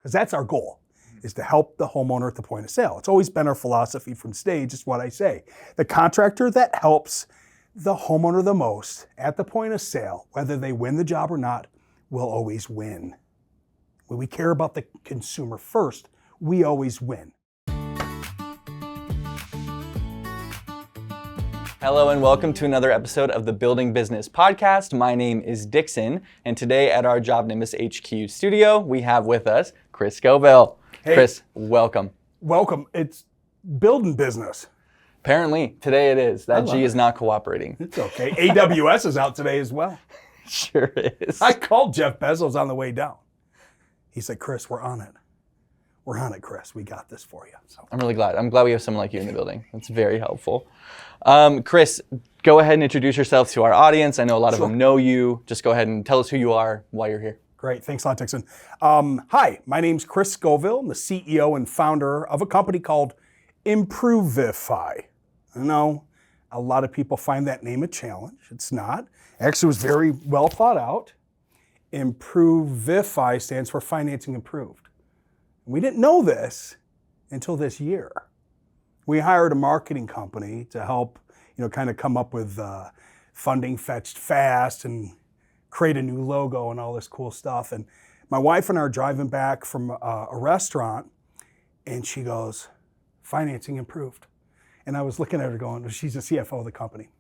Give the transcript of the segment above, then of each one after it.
because that's our goal, is to help the homeowner at the point of sale. It's always been our philosophy from stage, is what I say. The contractor that helps the homeowner the most at the point of sale, whether they win the job or not, will always win. When we care about the consumer first, we always win. Hello and welcome to another episode of the Building Business Podcast. My name is Dixon, and today at our JobNimbus HQ studio, we have with us Chris Scoville. Hey. Chris, welcome. Welcome. It's building business. Apparently, today it is. That G is not cooperating. It's okay. AWS is out today as well. Sure is. I called Jeff Bezos on the way down. He said, Chris, we're on it. We're on it, Chris. We got this for you. So I'm really glad. I'm glad we have someone like you in the building. That's very helpful. Chris, go ahead and introduce yourself to our audience. I know a lot of them know you. Just go ahead and tell us who you are, why you're here. Great. Thanks a lot, Dixon. Hi, my name's Chris Scoville. I'm the CEO and founder of a company called Improvifi. I know a lot of people find that name a challenge. It's not. Actually, it was very well thought out. Improvifi stands for Financing Improved. We didn't know this until this year. We hired a marketing company to help, kind of come up with funding fetched fast and create a new logo and all this cool stuff. And my wife and I are driving back from a restaurant, and she goes, Financing Improved. And I was looking at her going, she's the CFO of the company.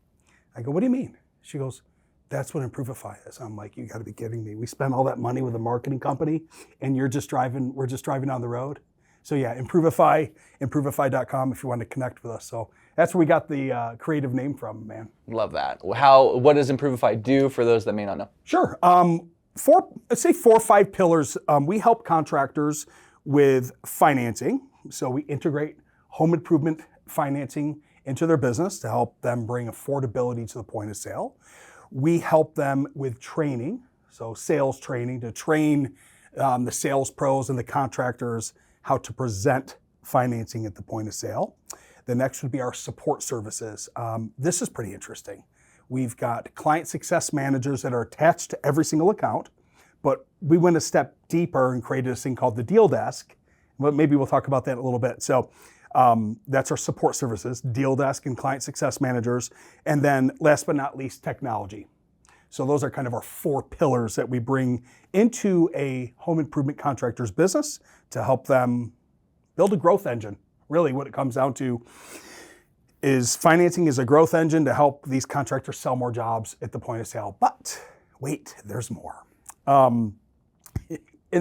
I go, what do you mean? She goes, that's what Improvifi is. I'm like, you gotta be kidding me. We spent all that money with a marketing company and we're just driving down the road. So yeah, Improvifi, improvifi.com if you want to connect with us. So that's where we got the creative name from, man. Love that. What does Improvifi do for those that may not know? Sure. Let's say 4 or 5 pillars. We help contractors with financing. So we integrate home improvement financing into their business to help them bring affordability to the point of sale. We help them with training, so sales training, to train the sales pros and the contractors how to present financing at the point of sale. The next would be our support services. This is pretty interesting. We've got client success managers that are attached to every single account, but we went a step deeper and created this thing called the deal desk. But maybe we'll talk about that in a little bit. So that's our support services, deal desk and client success managers. And then last but not least, technology. So those are kind of our 4 pillars that we bring into a home improvement contractor's business to help them build a growth engine. Really what it comes down to is financing is a growth engine to help these contractors sell more jobs at the point of sale. But wait, there's more. In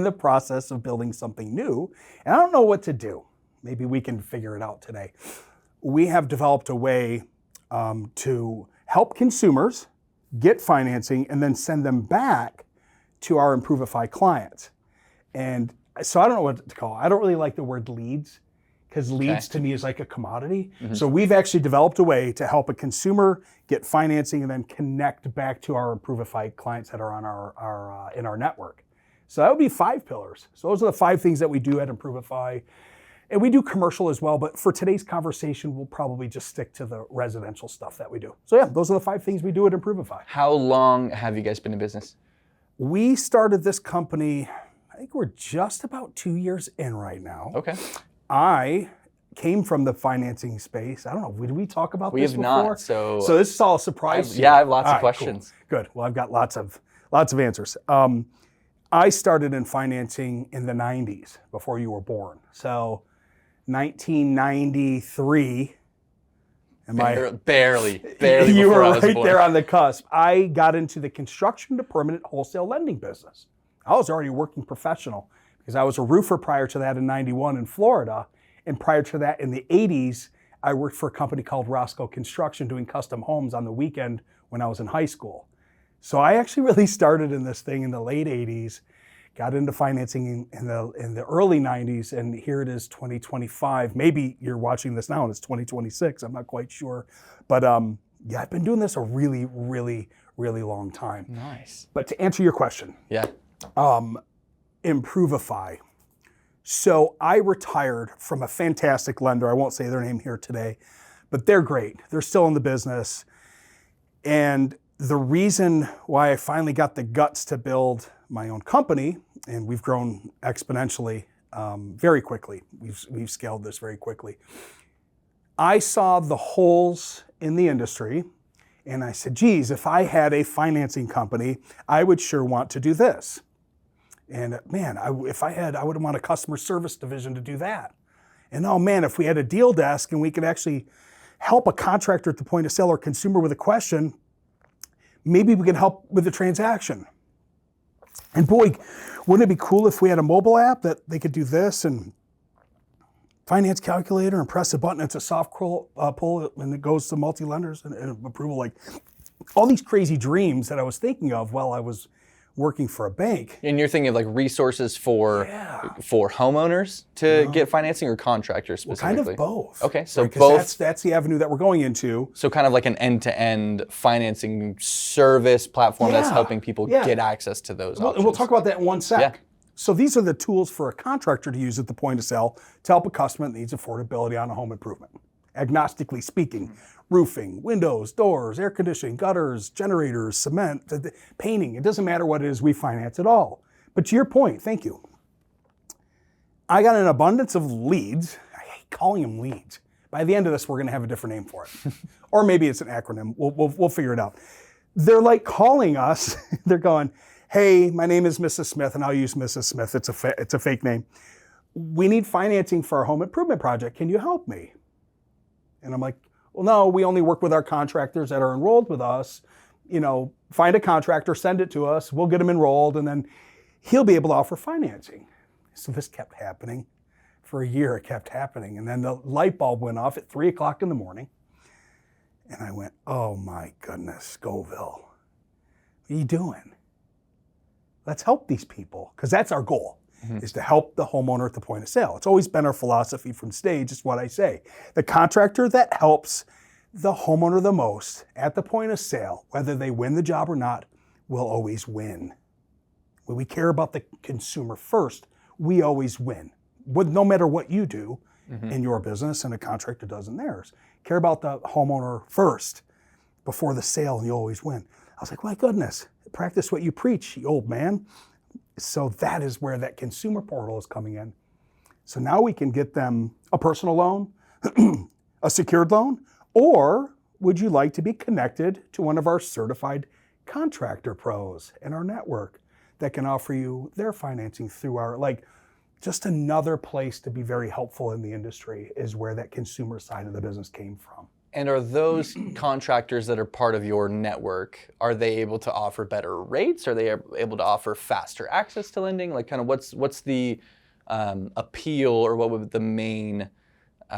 the process of building something new, and I don't know what to do. Maybe we can figure it out today. We have developed a way to help consumers get financing and then send them back to our Improvifi clients. And so I don't know what to call it. I don't really like the word leads, because leads to me is like a commodity. Mm-hmm. So we've actually developed a way to help a consumer get financing and then connect back to our Improvifi clients that are on in our network. So that would be 5 pillars. So those are the 5 things that we do at Improvifi. And we do commercial as well, but for today's conversation, we'll probably just stick to the residential stuff that we do. So yeah, those are the 5 things we do at Improvifi. How long have you guys been in business? We started this company, I think we're just about 2 years in right now. Okay. I came from the financing space. I don't know, did we talk about this before? We have not, so this is all a surprise. I have lots of questions. Cool. Good, well I've got lots of answers. I started in financing in the 90s, before you were born. So 1993. Barely. You were right there on the cusp. I got into the construction to permanent wholesale lending business. I was already a working professional because I was a roofer prior to that in 91 in Florida. And prior to that in the 80s, I worked for a company called Roscoe Construction doing custom homes on the weekend when I was in high school. So I actually really started in this thing in the late 80s. Got into financing in the early 90s, and here it is 2025. Maybe you're watching this now and it's 2026, I'm not quite sure. But yeah, I've been doing this a really, really, really long time. Nice. But to answer your question, yeah, Improvifi. So I retired from a fantastic lender. I won't say their name here today, but they're great. They're still in the business. And the reason why I finally got the guts to build my own company and we've grown exponentially very quickly. We've scaled this very quickly. I saw the holes in the industry, and I said, geez, if I had a financing company, I would sure want to do this. And man, I would want a customer service division to do that. And oh man, if we had a deal desk and we could actually help a contractor at the point of sale or consumer with a question, maybe we could help with the transaction. And boy, wouldn't it be cool if we had a mobile app that they could do this and finance calculator and press a button, it's a soft pull and it goes to multi-lenders and approval. Like all these crazy dreams that I was thinking of while I was working for a bank. And you're thinking of like resources for homeowners to get financing, or contractors specifically? Well, kind of both. Okay, so right, both. That's the avenue that we're going into. So kind of like an end-to-end financing service platform that's helping people get access to those options. We'll talk about that in one sec. Yeah. So these are the tools for a contractor to use at the point of sale to help a customer that needs affordability on a home improvement. Agnostically speaking, roofing, windows, doors, air conditioning, gutters, generators, cement, painting, it doesn't matter what it is, we finance it all. But to your point, thank you. I got an abundance of leads. I hate calling them leads. By the end of this, we're gonna have a different name for it. Or maybe it's an acronym, we'll figure it out. They're like calling us, they're going, hey, my name is Mrs. Smith, and I'll use Mrs. Smith, it's a fake name. We need financing for our home improvement project, can you help me? And I'm like, well, no, we only work with our contractors that are enrolled with us. You know, find a contractor, send it to us, we'll get them enrolled, and then he'll be able to offer financing. So this kept happening. For a year, it kept happening. And then the light bulb went off at 3 o'clock in the morning. And I went, oh my goodness, Scoville, what are you doing? Let's help these people, because that's our goal. Is to help the homeowner at the point of sale. It's always been our philosophy from stage, is what I say. The contractor that helps the homeowner the most at the point of sale, whether they win the job or not, will always win. When we care about the consumer first, we always win. No matter what you do in your business and a contractor does in theirs. Care about the homeowner first before the sale and you always win. I was like, my goodness, practice what you preach, you old man. So that is where that consumer portal is coming in. So now we can get them a personal loan, a secured loan, or would you like to be connected to one of our certified contractor pros in our network that can offer you their financing through our, like, just another place to be very helpful in the industry is where that consumer side of the business came from. And are those contractors that are part of your network, are they able to offer better rates? Are they able to offer faster access to lending? Like kind of what's the appeal, or what would the main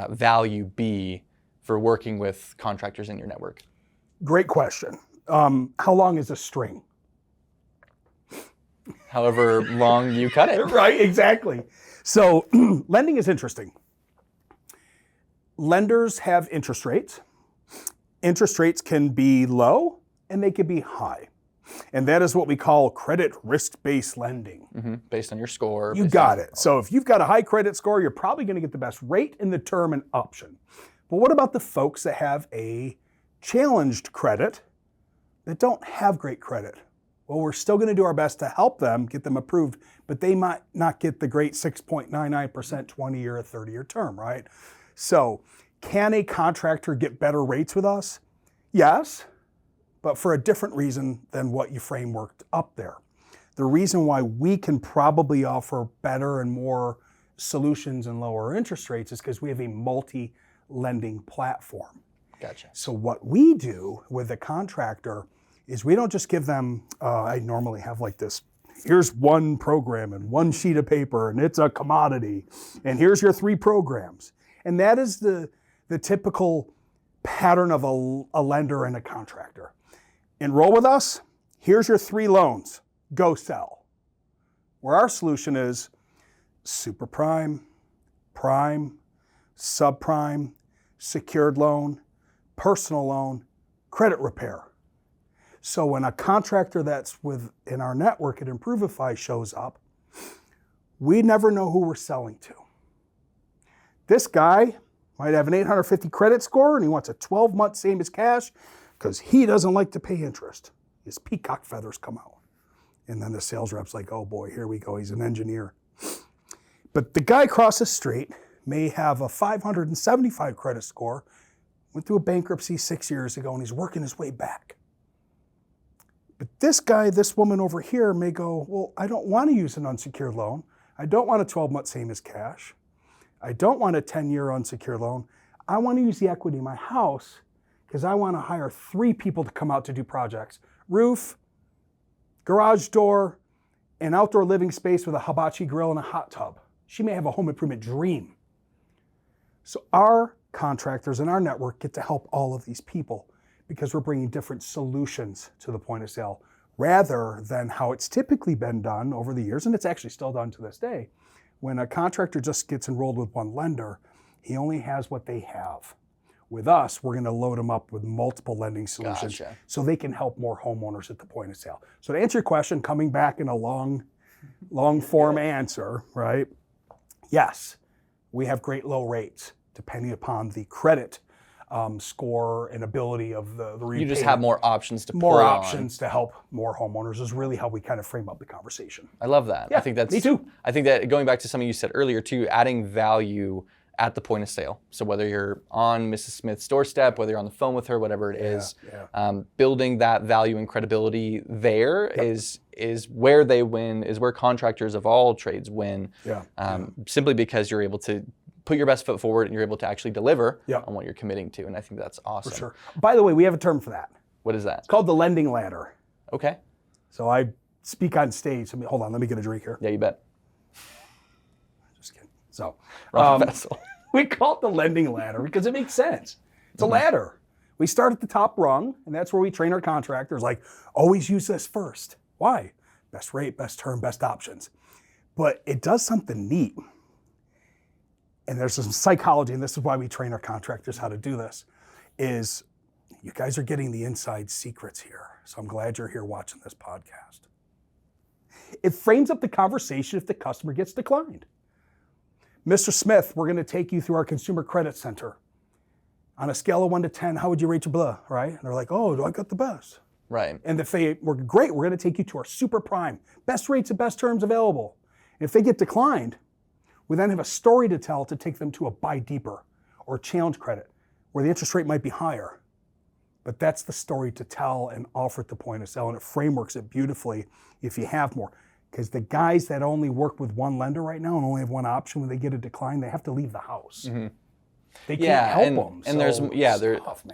value be for working with contractors in your network? Great question. How long is a string? However long you cut it. Right, exactly. So lending is interesting. Lenders have interest rates. Interest rates can be low and they can be high. And that is what we call credit risk-based lending. Based on your score. You got it. So if you've got a high credit score, you're probably going to get the best rate in the term and option. But what about the folks that have a challenged credit that don't have great credit? Well, we're still going to do our best to help them, get them approved, but they might not get the great 6.99% 20-year or 30-year term, right? So can a contractor get better rates with us? Yes, but for a different reason than what you frameworked up there. The reason why we can probably offer better and more solutions and lower interest rates is because we have a multi-lending platform. Gotcha. So what we do with the contractor is we don't just give them, I normally have like this, here's one program and one sheet of paper and it's a commodity, and here's your 3 programs. And that is the typical pattern of a lender and a contractor. Enroll with us, here's your 3 loans, go sell. Where our solution is super prime, prime, subprime, secured loan, personal loan, credit repair. So when a contractor that's within our network at Improvifi shows up, we never know who we're selling to. This guy might have an 850 credit score and he wants a 12-month same as cash because he doesn't like to pay interest. His peacock feathers come out. And then the sales rep's like, oh boy, here we go, he's an engineer. But the guy across the street may have a 575 credit score, went through a bankruptcy 6 years ago, and he's working his way back. But this guy, this woman over here may go, well, I don't want to use an unsecured loan. I don't want a 12-month same as cash. I don't want a 10-year unsecured loan. I want to use the equity in my house because I want to hire 3 people to come out to do projects. Roof, garage door, an outdoor living space with a hibachi grill and a hot tub. She may have a home improvement dream. So our contractors in our network get to help all of these people because we're bringing different solutions to the point of sale rather than how it's typically been done over the years, and it's actually still done to this day. When a contractor just gets enrolled with one lender, he only has what they have. With us, we're going to load them up with multiple lending solutions so they can help more homeowners at the point of sale. So to answer your question, coming back in a long form answer, right? Yes, we have great low rates depending upon the credit score and ability of the repayment. You just have more options to more options to help more homeowners is really how we kind of frame up the conversation. I love that. Yeah, I think that's me too. I think that going back to something you said earlier too, adding value at the point of sale. So whether you're on Mrs. Smith's doorstep, whether you're on the phone with her, whatever it is, building that value and credibility there is where they win, is where contractors of all trades win. Simply because you're able to put your best foot forward and you're able to actually deliver on what you're committing to. And I think that's awesome. For sure. By the way, we have a term for that. What is that? It's called the lending ladder. Okay. So I speak on stage. Hold on, let me get a drink here. Yeah, you bet. Just kidding. So Vessel. we call it the lending ladder because it makes sense. It's a ladder. We start at the top rung, and that's where we train our contractors, like, always use this first. Why? Best rate, best term, best options. But it does something neat. And there's some psychology, and this is why we train our contractors how to do this, is you guys are getting the inside secrets here. So I'm glad you're here watching this podcast. It frames up the conversation if the customer gets declined. Mr. Smith, we're going to take you through our consumer credit center. On a scale of 1 to 10, how would you rate your blah, right? And they're like, oh, I got the best. Right. And if they were great, we're going to take you to our super prime, best rates and best terms available. And if they get declined, we then have a story to tell to take them to a buy deeper or challenge credit where the interest rate might be higher. But that's the story to tell and offer at the point of sale, and it frameworks it beautifully if you have more. Because the guys that only work with one lender right now and only have one option, when they get a decline, they have to leave the house. They can't help them. And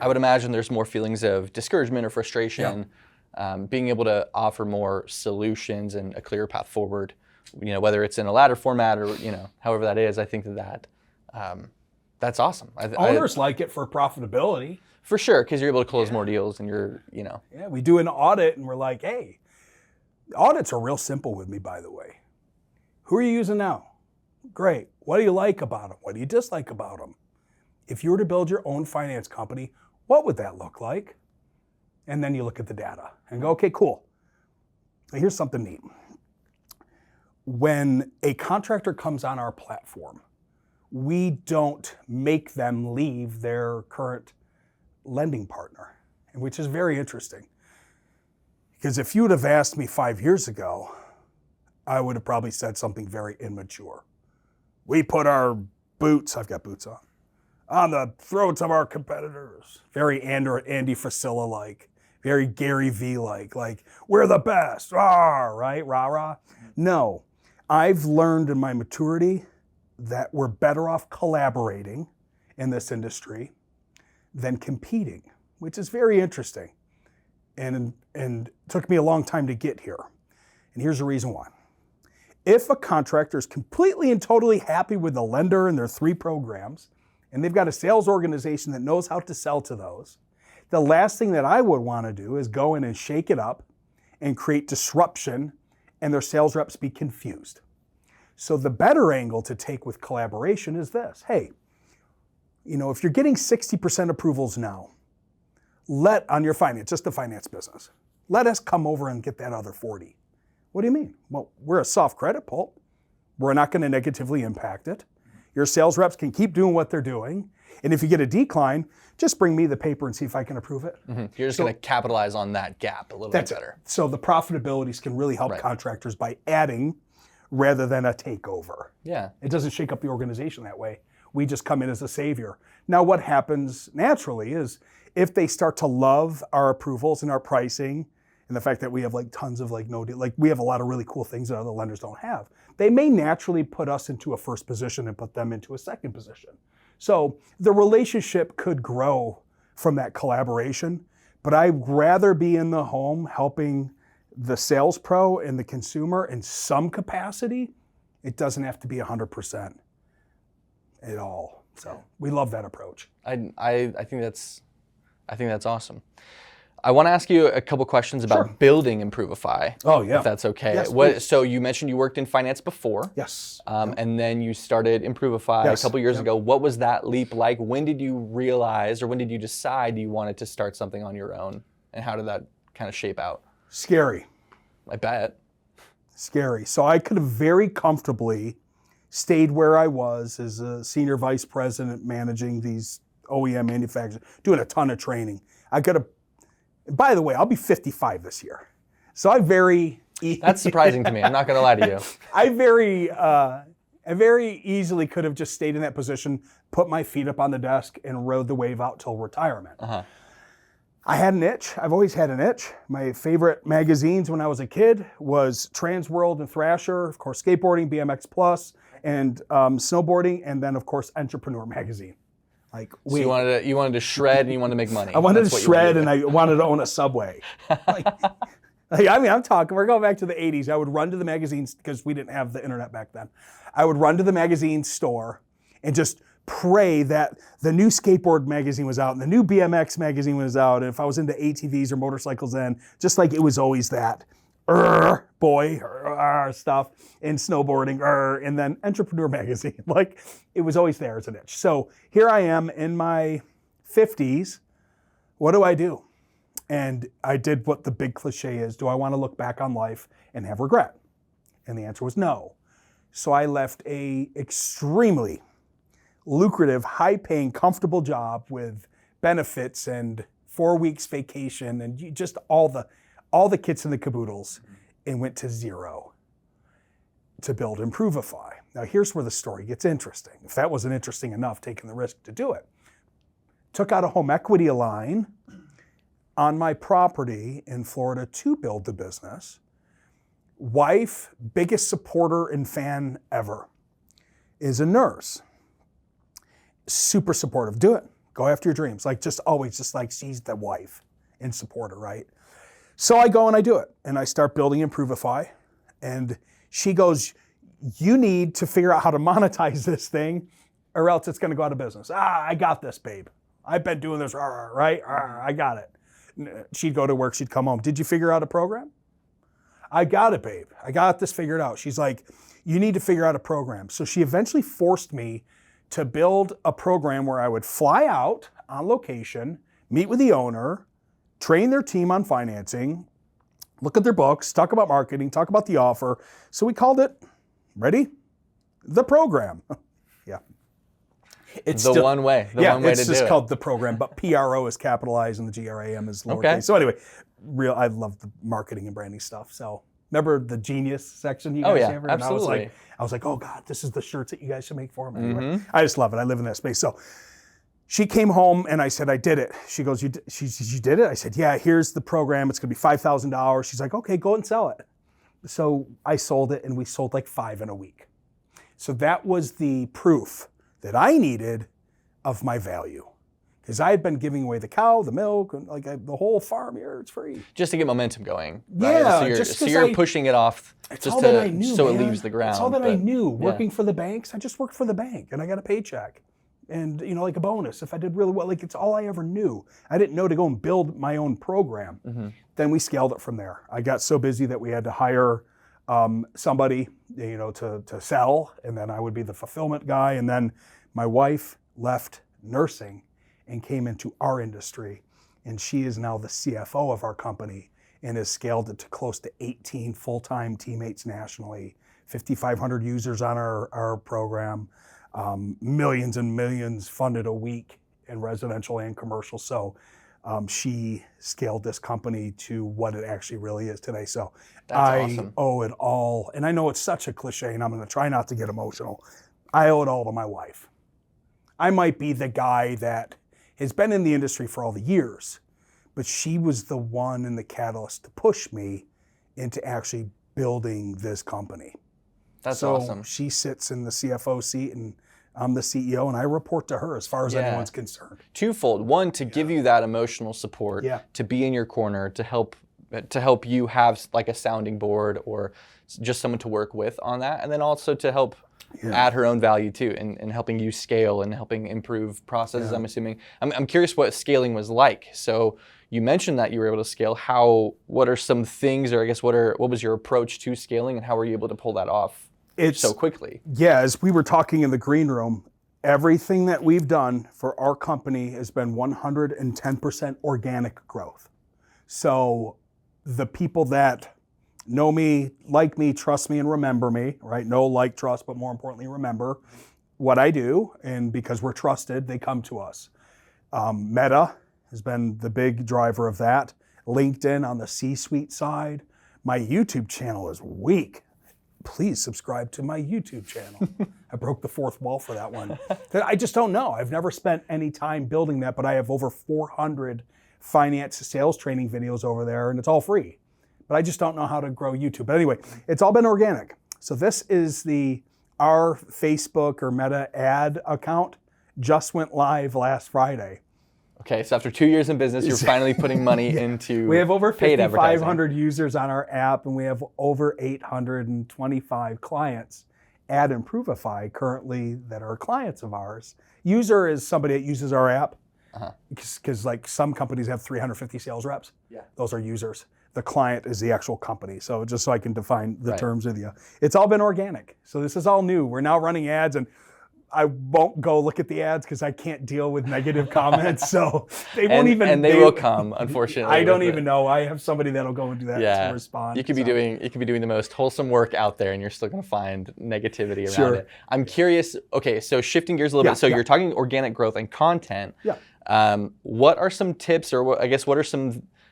I would imagine there's more feelings of discouragement or frustration. Being able to offer more solutions and a clearer path forward, whether it's in a ladder format or however that is, I think that's awesome. Owners like it for profitability. For sure, because you're able to close more deals and you're. Yeah, we do an audit and we're like, hey, audits are real simple with me, by the way. Who are you using now? Great. What do you like about them? What do you dislike about them? If you were to build your own finance company, what would that look like? And then you look at the data and go, okay, cool. Now here's something neat. When a contractor comes on our platform, we don't make them leave their current lending partner, which is very interesting. Because if you would have asked me 5 years ago, I would have probably said something very immature. We put our boots, I've got boots on the throats of our competitors. Very Andy Frisella-like, very Gary V-like, we're the best, rah, right, rah. No, I've learned in my maturity that we're better off collaborating in this industry than competing, which is very interesting. And it took me a long time to get here. And here's the reason why. If a contractor is completely and totally happy with the lender and their 3 programs, and they've got a sales organization that knows how to sell to those, the last thing that I would want to do is go in and shake it up and create disruption and their sales reps be confused. So the better angle to take with collaboration is this. Hey, if you're getting 60% approvals now, on your finance, just the finance business, let us come over and get that other 40. What do you mean? Well, we're a soft credit pull. We're not going to negatively impact it. Your sales reps can keep doing what they're doing, And if you get a decline, just bring me the paper and see if I can approve it. You're just going to capitalize on that gap a little bit better. So the profitabilities can really help contractors by adding rather than a takeover. Yeah. It doesn't shake up the organization that way. We just come in as a savior. Now what happens naturally is if they start to love our approvals and our pricing and the fact that we have like tons of like no deal, like we have a lot of really cool things that other lenders don't have, they may naturally put us into a first position and put them into a second position. So the relationship could grow from that collaboration, but I'd rather be in the home helping the sales pro and the consumer in some capacity. It doesn't have to be 100% at all. So we love that approach. I think that's awesome. I want to ask you a couple questions about building Improvifi. Oh yeah, if that's okay. Yes, so you mentioned you worked in finance before. Yes. And then you started Improvifi a couple years ago. What was that leap like? When did you realize, or when did you decide you wanted to start something on your own? And how did that kind of shape out? Scary. I bet. Scary. So I could have very comfortably stayed where I was as a senior vice president managing these OEM manufacturers, doing a ton of training. I could have, by the way, I'll be 55 this year. So I very... That's surprising to me. I'm not going to lie to you. I very easily could have just stayed in that position, put my feet up on the desk, and rode the wave out till retirement. I had an itch. I've always had an itch. My favorite magazines when I was a kid was Transworld and Thrasher, of course, skateboarding, BMX Plus, and snowboarding, and then, of course, Entrepreneur magazine. Like so you wanted to shred and you wanted to make money. I wanted to shred and I wanted to own a Subway. I'm talking, we're going back to the 80s. I would run to the magazines because we didn't have the internet back then. I would run to the magazine store and just pray that the new skateboard magazine was out and the new BMX magazine was out. And if I was into ATVs or motorcycles then, just like it was always that boy stuff and snowboarding and then Entrepreneur magazine. Like it was always there as an itch. So here I am in my 50s. What do? And I did what the big cliche is. Do I want to look back on life and have regret? And the answer was no. So I left a extremely lucrative, high-paying, comfortable job with benefits and 4 weeks vacation and just all the kits and the caboodles and went to zero to build Improvifi. Now here's where the story gets interesting. If that wasn't interesting enough, taking the risk to do it. Took out a home equity line on my property in Florida to build the business. Wife, biggest supporter and fan ever, is a nurse. Super supportive. Do it. Go after your dreams. Like just always, just like she's the wife and supporter, right? So I go and I do it. And I start building Improvifi. And she goes, you need to figure out how to monetize this thing or else it's going to go out of business. I got this, babe. I've been doing this, right? I got it. She'd go to work, she'd come home. Did you figure out a program? I got it, babe. I got this figured out. She's like, you need to figure out a program. So she eventually forced me to build a program where I would fly out on location, meet with the owner, train their team on financing, look at their books, talk about marketing, talk about the offer. So we called it, ready? The program. Yeah. It's the one way to do it. It's just called the program, but PRO is capitalized and the GRAM is lowercase. Okay. So anyway, I love the marketing and branding stuff. So remember the Genius section you guys have? And absolutely. I was like, oh God, this is the shirts that you guys should make for me. Anyway, I just love it. I live in that space. So she came home and I said, I did it. She goes, you did it? I said, yeah, here's the program. It's going to be $5,000. She's like, okay, go and sell it. So I sold it and we sold like 5 in a week. So that was the proof that I needed of my value. Because I had been giving away the cow, the milk, and the whole farm here, it's free. Just to get momentum going. Right? Yeah. So you're pushing it off just it leaves the ground. That's all that I knew. Working for the banks, I just worked for the bank and I got a paycheck. And like a bonus if I did really well. Like it's all I ever knew. I didn't know to go and build my own program. Then we scaled it from there. I got so busy that we had to hire somebody, to sell, and then I would be the fulfillment guy. And then my wife left nursing and came into our industry, and she is now the CFO of our company and has scaled it to close to 18 full-time teammates nationally, 5,500 users on our program. millions and millions funded a week in residential and commercial. So she scaled this company to what it actually really is today. So I awesome. owe it all. And I know it's such a cliche, and I'm going to try not to get emotional. I owe it all to my wife. I might be the guy that has been in the industry for all the years, but she was the one and the catalyst to push me into actually building this company. That's so awesome. She sits in the CFO seat, and I'm the CEO, and I report to her as far as anyone's concerned. Twofold. One, to give you that emotional support, to be in your corner, to help you have like a sounding board or just someone to work with on that, and then also to help add her own value too, in helping you scale and helping improve processes. I'm assuming. I'm curious what scaling was like. So you mentioned that you were able to scale. What are some things, or I guess what was your approach to scaling, and how were you able to pull that off so quickly? Yeah, as we were talking in the green room, everything that we've done for our company has been 110% organic growth. So the people that know me, like me, trust me, and remember me, right? Know, like, trust, but more importantly, remember what I do. And because we're trusted, they come to us. Meta has been the big driver of that. LinkedIn on the C-suite side. My YouTube channel is weak. Please subscribe to my YouTube channel. I broke the fourth wall for that one. I just don't know. I've never spent any time building that, but I have over 400 finance sales training videos over there, and it's all free. But I just don't know how to grow YouTube. But anyway, it's all been organic. So this is our Facebook or Meta ad account just went live last Friday. Okay, so after 2 years in business, you're finally putting money into We have over paid advertising. 5,500 users on our app, and we have over 825 clients at Improvifi currently that are clients of ours. User is somebody that uses our app, because like some companies have 350 sales reps. Those are users. The client is the actual company. So just so I can define the terms with you. It's all been organic. So this is all new. We're now running ads, and I won't go look at the ads because I can't deal with negative comments. So they won't even. And they will come, unfortunately. I don't even know. I have somebody that'll go and do that to respond. You could be doing the most wholesome work out there, and you're still going to find negativity around it. I'm curious. Okay, so shifting gears a little bit. So you're talking organic growth and content. What are some tips, or what are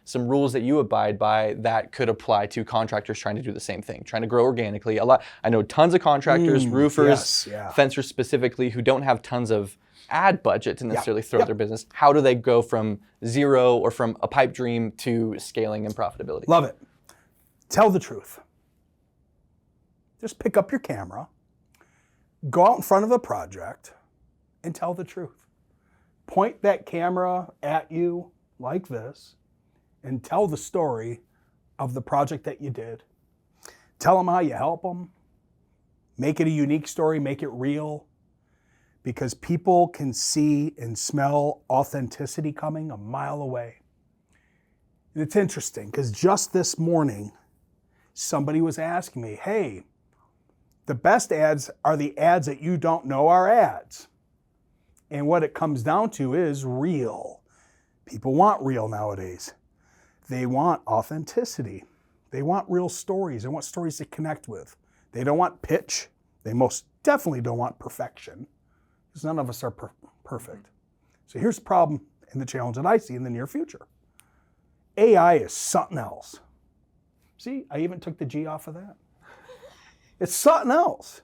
some rules that you abide by that could apply to contractors trying to do the same thing, trying to grow organically? I know tons of contractors, roofers, fencers specifically, who don't have tons of ad budget to necessarily throw at their business. How do they go from zero or from a pipe dream to scaling and profitability? Love it. Tell the truth. Just pick up your camera, go out in front of a project, and tell the truth. Point that camera at you like this, and tell the story of the project that you did. Tell them how you help them. Make it a unique story, make it real, because people can see and smell authenticity coming a mile away. And it's interesting, because just this morning, somebody was asking me, hey, the best ads are the ads that you don't know are ads. And what it comes down to is real. People want real nowadays. They want authenticity. They want real stories. They want stories to connect with. They don't want pitch. They most definitely don't want perfection, because none of us are perfect. So here's the problem and the challenge that I see in the near future. AI is something else. See, I even took the G off of that. It's something else.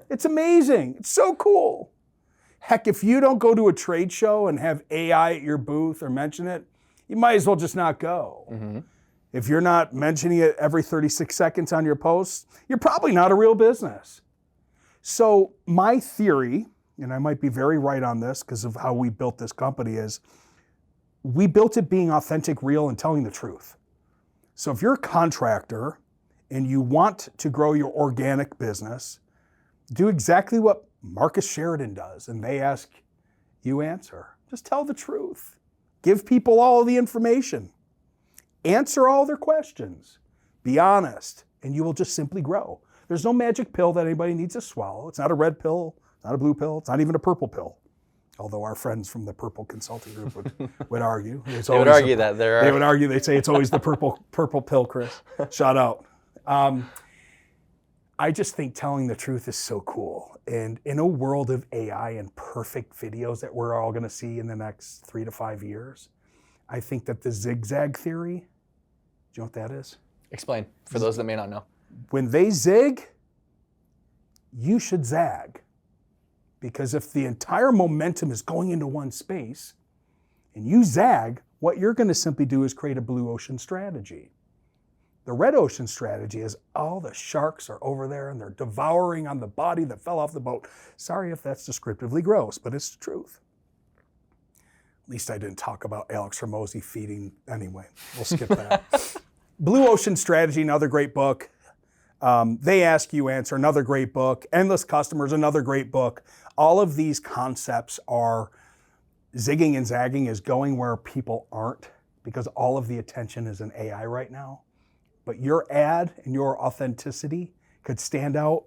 It's amazing. It's so cool. Heck, if you don't go to a trade show and have AI at your booth or mention it, you might as well just not go. If you're not mentioning it every 36 seconds on your posts, you're probably not a real business. So my theory, and I might be very right on this because of how we built this company, is we built it being authentic, real, and telling the truth. So if you're a contractor and you want to grow your organic business, do exactly what Marcus Sheridan does, and they ask, you answer. Just tell the truth. Give people all the information. Answer all their questions. Be honest, and you will just simply grow. There's no magic pill that anybody needs to swallow. It's not a red pill, it's not a blue pill, it's not even a purple pill. Although our friends from the Purple Consulting Group would argue. They would argue that there are. They would argue, they'd say it's always the purple pill, Chris. Shout out. I just think telling the truth is so cool. And in a world of AI and perfect videos that we're all going to see in the next 3 to 5 years, I think that the zigzag theory, do you know what that is? Explain for those that may not know. When they zig, you should zag. Because if the entire momentum is going into one space and you zag, what you're going to simply do is create a blue ocean strategy. The red ocean strategy is all the sharks are over there and they're devouring on the body that fell off the boat. Sorry if that's descriptively gross, but it's the truth. At least I didn't talk about Alex Hormozy feeding. Anyway, we'll skip that. Blue Ocean Strategy, another great book. They Ask, You Answer, another great book. Endless Customers, another great book. All of these concepts are zigging and zagging is going where people aren't, because all of the attention is in AI right now. But your ad and your authenticity could stand out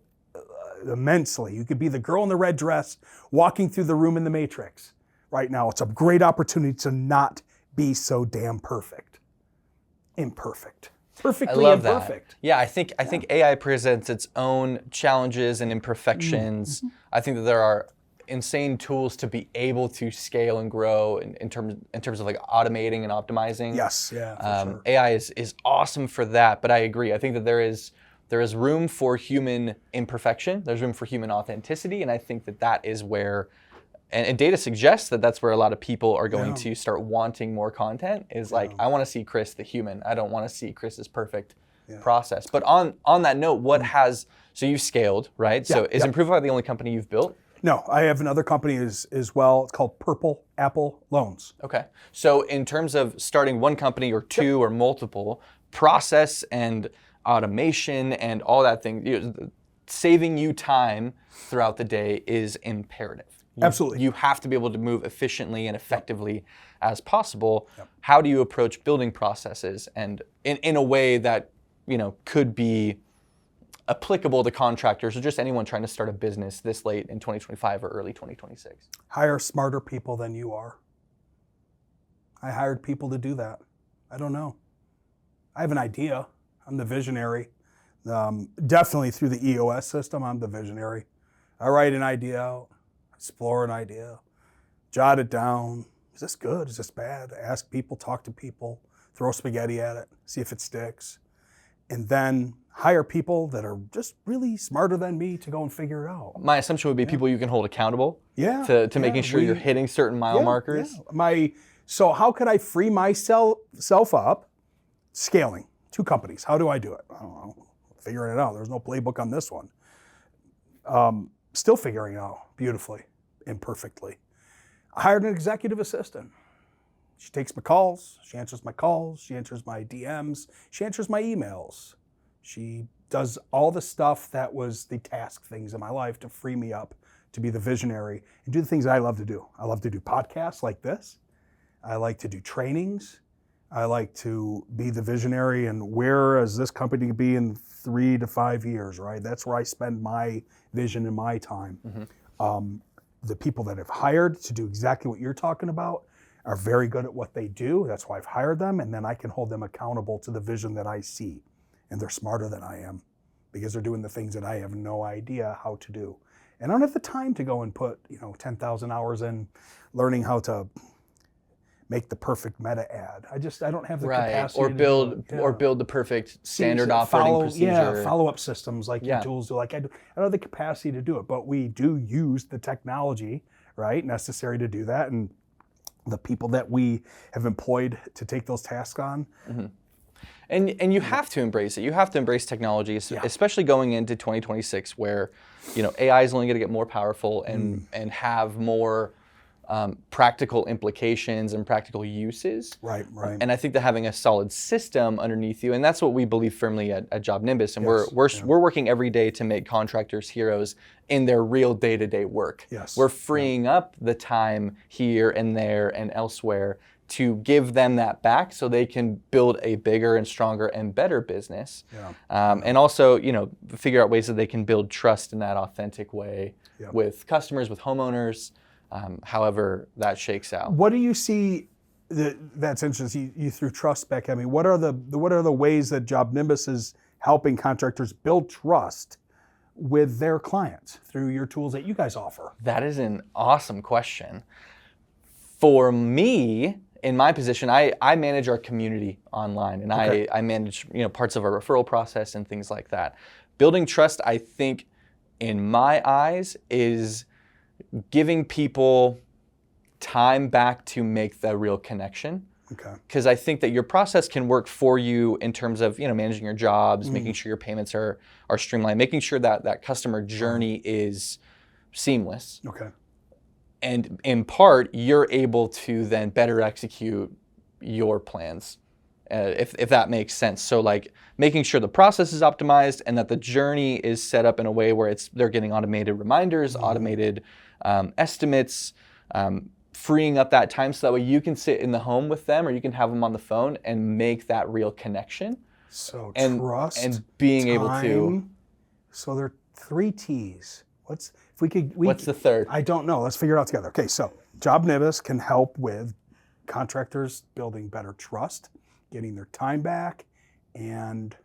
immensely. You could be the girl in the red dress walking through the room in the Matrix. Right now, it's a great opportunity to not be so damn perfect. Imperfect. Perfectly I love imperfect. That. Yeah, I think AI presents its own challenges and imperfections. Mm-hmm. I think that there are insane tools to be able to scale and grow in terms of like automating and optimizing. Yes, yeah, for sure. AI is awesome for that, but I agree. I think that there is room for human imperfection. There's room for human authenticity, and I think that is where, and data suggests that that's where a lot of people are going to start wanting more content. Is like, I want to see Chris the human. I don't want to see Chris's perfect process. But on that note, so you've scaled, right? So is Improvifi the only company you've built? No, I have another company as well. It's called Purple Apple Loans. Okay. So in terms of starting one company or two or multiple, process and automation and all that thing, saving you time throughout the day is imperative. Absolutely. You have to be able to move efficiently and effectively as possible. Yep. How do you approach building processes and in a way that could be applicable to contractors or just anyone trying to start a business this late in 2025 or early 2026? Hire smarter people than you are. I hired people to do that. I don't know. I have an idea. I'm the visionary. Definitely through the EOS system, I'm the visionary. I write an idea out, explore an idea, jot it down. Is this good? Is this bad? Ask people, talk to people, throw spaghetti at it, see if it sticks. And then hire people that are just really smarter than me to go and figure it out. My assumption would be people you can hold accountable to making sure you're hitting certain mile markers. Yeah. So how could I free myself up? Scaling 2 companies. How do I do it? I don't know. Figuring it out. There's no playbook on this one. Still figuring it out beautifully, imperfectly. I hired an executive assistant. She takes my calls, she answers my calls, she answers my DMs, she answers my emails. She does all the stuff that was the task things in my life to free me up to be the visionary and do the things I love to do. I love to do podcasts like this. I like to do trainings. I like to be the visionary and where is this company to be in 3 to 5 years, right? That's where I spend my vision and my time. Mm-hmm. The people that I've hired to do exactly what you're talking about are very good at what they do. That's why I've hired them, and then I can hold them accountable to the vision that I see. And they're smarter than I am because they're doing the things that I have no idea how to do. And I don't have the time to go and put 10,000 hours in learning how to make the perfect meta ad. I don't have the capacity or to build do it. or build the perfect standard operating procedure. Yeah, follow-up systems like your tools do. Like I don't have the capacity to do it, but we do use the technology, right, necessary to do that. And the people that we have employed to take those tasks on. Mm-hmm. And you have to embrace it. You have to embrace technology, especially going into 2026 where, AI is only going to get more powerful and have more practical implications and practical uses. Right. And I think that having a solid system underneath you, and that's what we believe firmly at JobNimbus, and we're working every day to make contractors heroes in their real day-to-day work. Yes. We're freeing up the time here and there and elsewhere to give them that back so they can build a bigger and stronger and better business. And also, figure out ways that they can build trust in that authentic way with customers, with homeowners, however that shakes out. What do you see that's interesting? You threw trust back at me. What are the ways that JobNimbus is helping contractors build trust with their clients through your tools that you guys offer? That is an awesome question. For me, in my position, I manage our community online, and Okay. I manage parts of our referral process and things like that. Building trust, I think, in my eyes, is giving people time back to make the real connection. Okay. Because I think that your process can work for you in terms of managing your jobs, making sure your payments are streamlined, making sure that customer journey is seamless. Okay. And in part, you're able to then better execute your plans, if that makes sense. So like making sure the process is optimized and that the journey is set up in a way where they're getting automated reminders, automated estimates, freeing up that time so that way you can sit in the home with them or you can have them on the phone and make that real connection. So Trust and time. being able to. So there are 3 T's. What's the third? I don't know. Let's figure it out together. Okay, so JobNimbus can help with contractors building better trust, getting their time back, and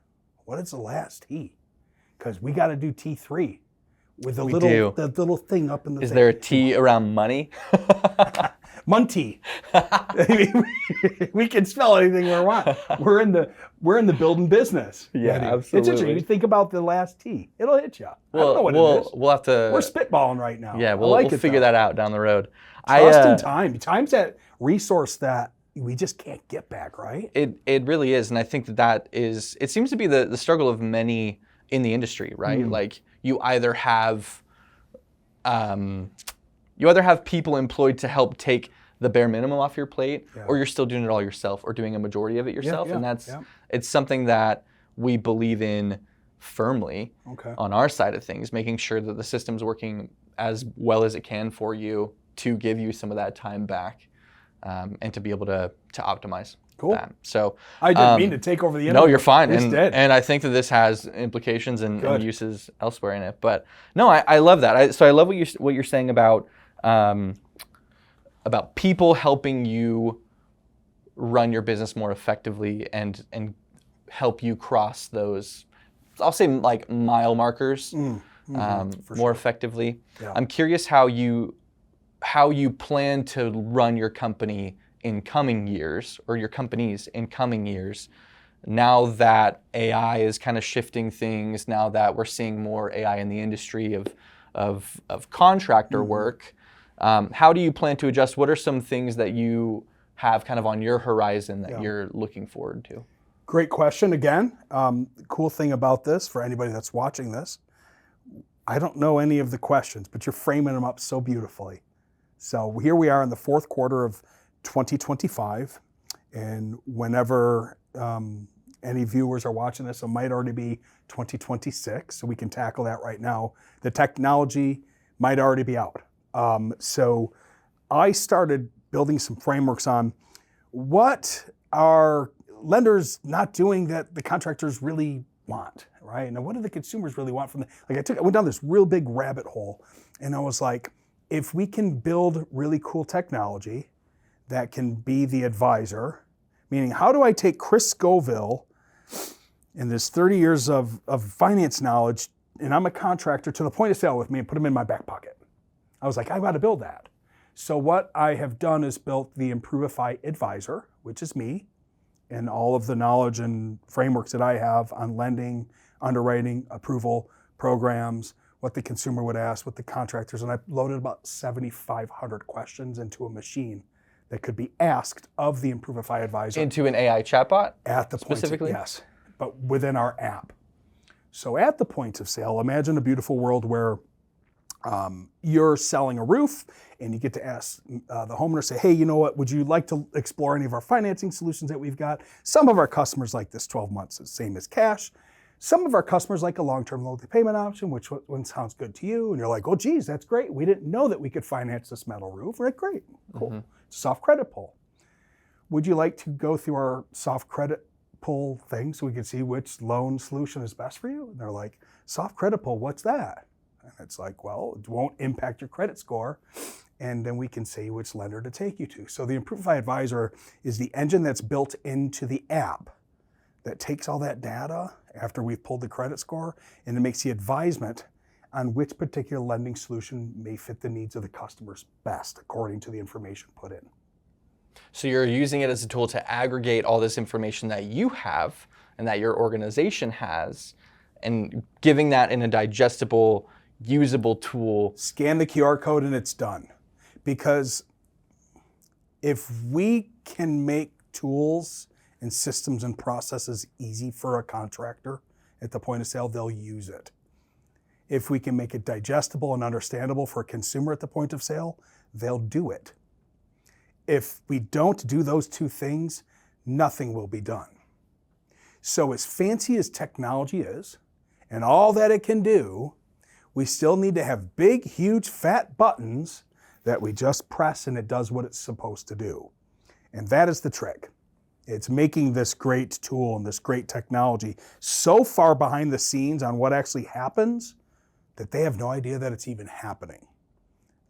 what is the last T? Because we got to do T3 with the little thing up in the. Is there a T around money? Munty. We can spell anything we want. We're in the building business. Yeah, Eddie. absolutely. It's interesting. You think about the last T. It'll hit you. I don't know what it is. We'll have to. We're spitballing right now. Yeah, we'll figure that out down the road. Trust and time. Time's that resource that we just can't get back, right? It really is, and I think that is. It seems to be the struggle of many in the industry, right? Like you either have people employed to help take the bare minimum off your plate, or you're still doing it all yourself, or doing a majority of it yourself, and it's something that we believe in firmly on our side of things, making sure that the system's working as well as it can for you to give you some of that time back, and to be able to optimize. Cool. That. So I didn't mean to take over the interview. No, you're fine, Instead. and I think that this has implications and uses elsewhere in it. But no, I love that. So I love what you're saying about people helping you run your business more effectively and help you cross those, I'll say like mile markers more effectively. Yeah. I'm curious how you plan to run your company in coming years, or your companies in coming years, now that AI is kind of shifting things, now that we're seeing more AI in the industry of contractor work. How do you plan to adjust? What are some things that you have kind of on your horizon that you're looking forward to? Great question again. The cool thing about this, for anybody that's watching this, I don't know any of the questions, but you're framing them up so beautifully. So here we are in the 4th quarter of 2025, and whenever any viewers are watching this, it might already be 2026, so we can tackle that right now. The technology might already be out. So I started building some frameworks on what are lenders not doing that the contractors really want, right? And what do the consumers really want from I went down this real big rabbit hole, and I was like, if we can build really cool technology that can be the advisor, meaning how do I take Chris Scoville and this 30 years of finance knowledge, and I'm a contractor, to the point of sale with me and put them in my back pocket? I was like, I got to build that. So what I have done is built the Improvifi advisor, which is me, and all of the knowledge and frameworks that I have on lending, underwriting, approval, programs, what the consumer would ask, what the contractors, and I loaded about 7,500 questions into a machine that could be asked of the Improvifi advisor. Into an AI chatbot? At the specifically? Point of, yes, but within our app. So at the point of sale, imagine a beautiful world where you're selling a roof and you get to ask the homeowner, say, hey, you know what, would you like to explore any of our financing solutions that we've got? Some of our customers like this 12 months, is same as cash. Some of our customers like a long-term loan payment option, which one sounds good to you? And you're like, oh, geez, that's great. We didn't know that we could finance this metal roof. We're like, great, cool. Soft credit pull. Would you like to go through our soft credit pull thing so we can see which loan solution is best for you? And they're like, soft credit pull, what's that? And it's like, well, it won't impact your credit score. And then we can say which lender to take you to. So the Improvifi Advisor is the engine that's built into the app that takes all that data after we've pulled the credit score, and it makes the advisement on which particular lending solution may fit the needs of the customers best according to the information put in. So you're using it as a tool to aggregate all this information that you have and that your organization has, and giving that in a digestible, usable tool. Scan the QR code and it's done. Because if we can make tools and systems and processes easy for a contractor at the point of sale, they'll use it. If we can make it digestible and understandable for a consumer at the point of sale, they'll do it. If we don't do those two things, nothing will be done. So as fancy as technology is, and all that it can do, we still need to have big, huge, fat buttons that we just press and it does what it's supposed to do. And that is the trick. It's making this great tool and this great technology so far behind the scenes on what actually happens that they have no idea that it's even happening.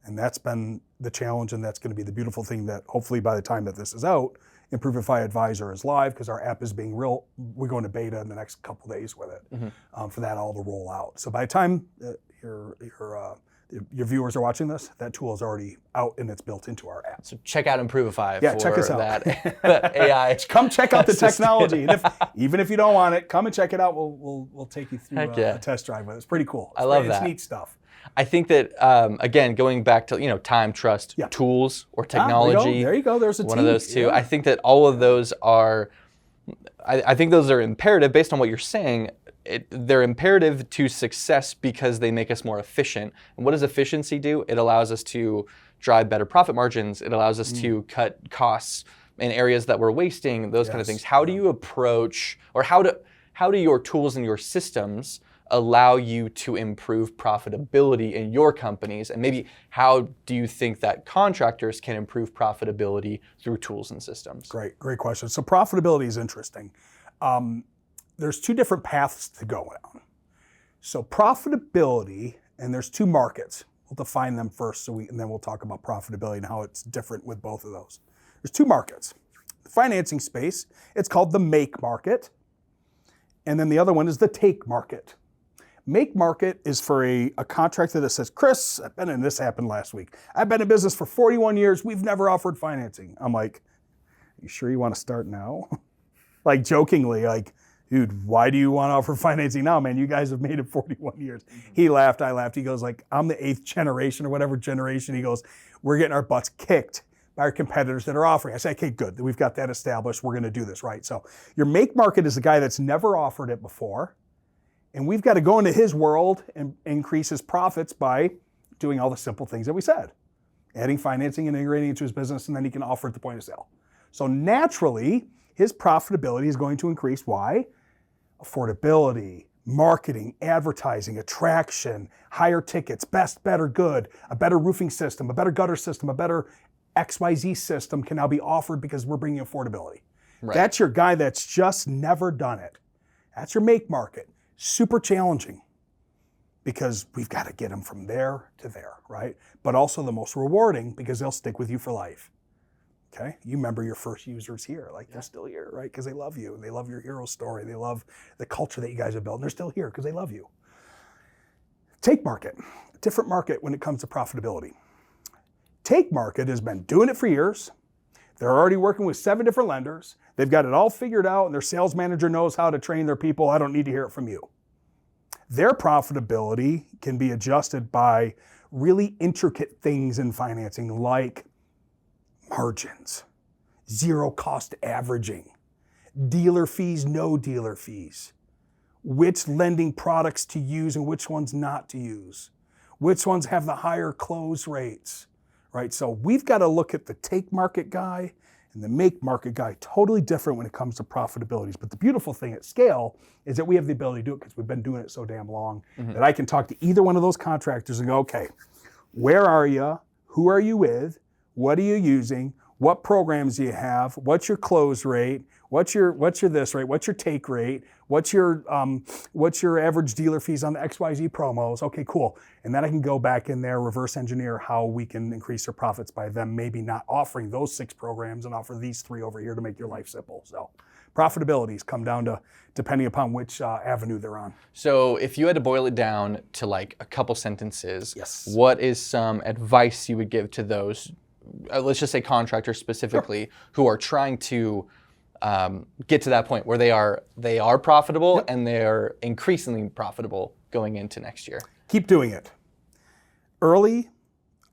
And that's been the challenge, and that's going to be the beautiful thing that hopefully by the time that this is out, Improvifi Advisor is live because our app is being we're going to beta in the next couple days with it for that all to roll out. So by the time your viewers are watching this, that tool is already out and it's built into our app. So check out Improvifi Yeah, for check us out. that AI. Come check out the technology. And even if you don't want it, come and check it out. We'll take you through a test drive with it. It's pretty cool. I love that. It's neat stuff. I think that, again, going back to time, trust, tools, or technology. There you go. There's one of those two. Yeah. I think that all of those are, I think those are imperative based on what you're saying. They're imperative to success because they make us more efficient. And what does efficiency do? It allows us to drive better profit margins. It allows us to cut costs in areas that we're wasting, those kind of things. How do you approach, or how do your tools and your systems allow you to improve profitability in your companies? And maybe how do you think that contractors can improve profitability through tools and systems? Great question. So profitability is interesting. There's two different paths to go down. So profitability, and there's two markets. We'll define them first, and then we'll talk about profitability and how it's different with both of those. There's two markets. The financing space, it's called the make market. And then the other one is the take market. Make market is for a contractor that says, Chris, this happened last week. I've been in business for 41 years. We've never offered financing. I'm like, you sure you want to start now? Like jokingly, like, dude, why do you want to offer financing now, man? You guys have made it 41 years. He laughed, I laughed. He goes like, I'm the 8th generation or whatever generation. He goes, we're getting our butts kicked by our competitors that are offering. I say, okay, good. We've got that established. We're going to do this, right? So your make market is the guy that's never offered it before. And we've got to go into his world and increase his profits by doing all the simple things that we said. Adding financing and integrating into his business, and then he can offer at the point of sale. So naturally, his profitability is going to increase. Why? Affordability, marketing, advertising, attraction, higher tickets, best, better, good, a better roofing system, a better gutter system, a better XYZ system can now be offered because we're bringing affordability. Right. That's your guy that's just never done it. That's your make market. Super challenging because we've got to get them from there to there, right? But also the most rewarding because they'll stick with you for life. Okay, you remember your first users here, like they're still here, right? Because they love you and they love your hero story. They love the culture that you guys have built and they're still here because they love you. Take market, different market when it comes to profitability. Take market has been doing it for years. They're already working with 7 different lenders. They've got it all figured out and their sales manager knows how to train their people. I don't need to hear it from you. Their profitability can be adjusted by really intricate things in financing like margins, zero cost averaging, dealer fees, no dealer fees, which lending products to use and which ones not to use, which ones have the higher close rates, right? So we've got to look at the take market guy and the make market guy, totally different when it comes to profitabilities. But the beautiful thing at scale is that we have the ability to do it because we've been doing it so damn long that I can talk to either one of those contractors and go, okay, where are you? Who are you with? What are you using? What programs do you have? What's your close rate? What's your this rate? What's your take rate? What's your average dealer fees on the XYZ promos? Okay, cool. And then I can go back in there, reverse engineer how we can increase their profits by them maybe not offering those 6 programs and offer these 3 over here to make your life simple. So Profitabilities come down to depending upon which avenue they're on. So if you had to boil it down to like a couple sentences, Yes. what is some advice you would give to those, let's just say contractors specifically, who are trying to get to that point where they are profitable and they're increasingly profitable going into next year? Keep doing it. Early,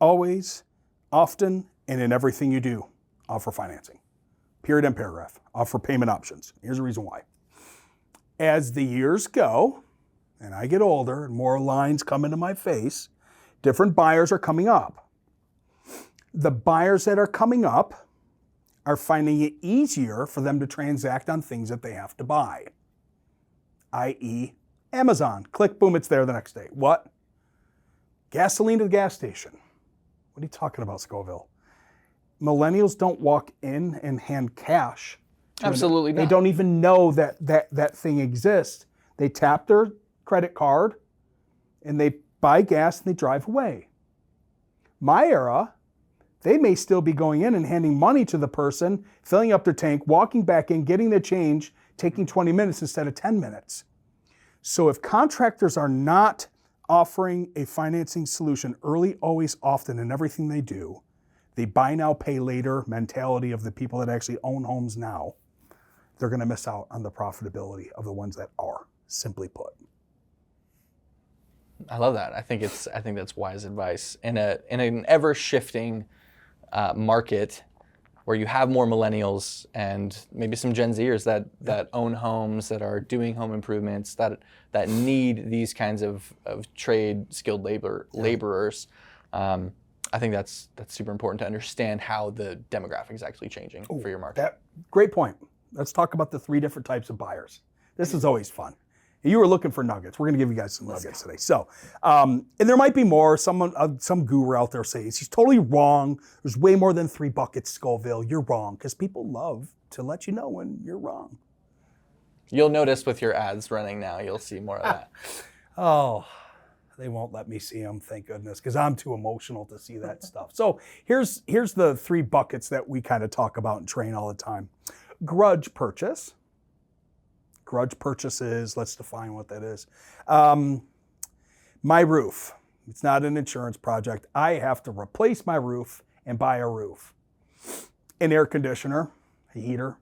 always, often, and in everything you do, offer financing. Period and paragraph. Offer payment options. Here's the reason why. As the years go, and I get older and more lines come into my face, different buyers are coming up. The buyers that are coming up are finding it easier for them to transact on things that they have to buy, i.e. Amazon. Click, boom, it's there the next day. What? Gasoline to the gas station. What are you talking about, Scoville? Millennials don't walk in and hand cash. Absolutely not. They don't even know that thing exists. They tap their credit card and they buy gas and they drive away. My era, they may still be going in and handing money to the person, filling up their tank, walking back in, getting the change, taking 20 minutes instead of 10 minutes. So if contractors are not offering a financing solution early, always, often in everything they do, the buy now, pay later mentality of the people that actually own homes now, they're going to miss out on the profitability of the ones that are, simply put. I love that. I think that's wise advice in an ever shifting market where you have more millennials and maybe some Gen Zers that own homes, that are doing home improvements, that need these kinds of trade skilled laborers. I think that's super important to understand how the demographic is actually changing for your market. Great point. Let's talk about the 3 different types of buyers. This is always fun. You were looking for nuggets. We're going to give you guys some nuggets today. So, and there might be more. Some guru out there says he's totally wrong. There's way more than 3 buckets, Scoville. You're wrong, because people love to let you know when you're wrong. You'll notice with your ads running now, you'll see more of that. Oh, they won't let me see them, thank goodness, because I'm too emotional to see that stuff. So here's the 3 buckets that we kind of talk about and train all the time. Grudge purchase. Grudge purchases, let's define what that is. My roof. It's not an insurance project. I have to replace my roof and buy a roof. An air conditioner, a heater,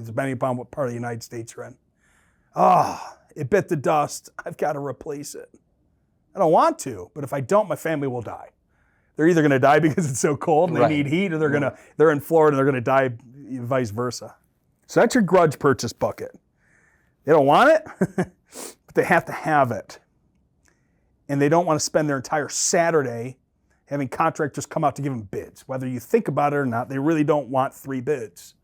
depending upon what part of the United States you're in. It bit the dust. I've got to replace it. I don't want to, but if I don't, my family will die. They're either going to die because it's so cold and they need heat, or they're in Florida and they're going to die vice versa. So that's your grudge purchase bucket. They don't want it, but they have to have it. And they don't want to spend their entire Saturday having contractors come out to give them bids. Whether you think about it or not, they really don't want 3 bids.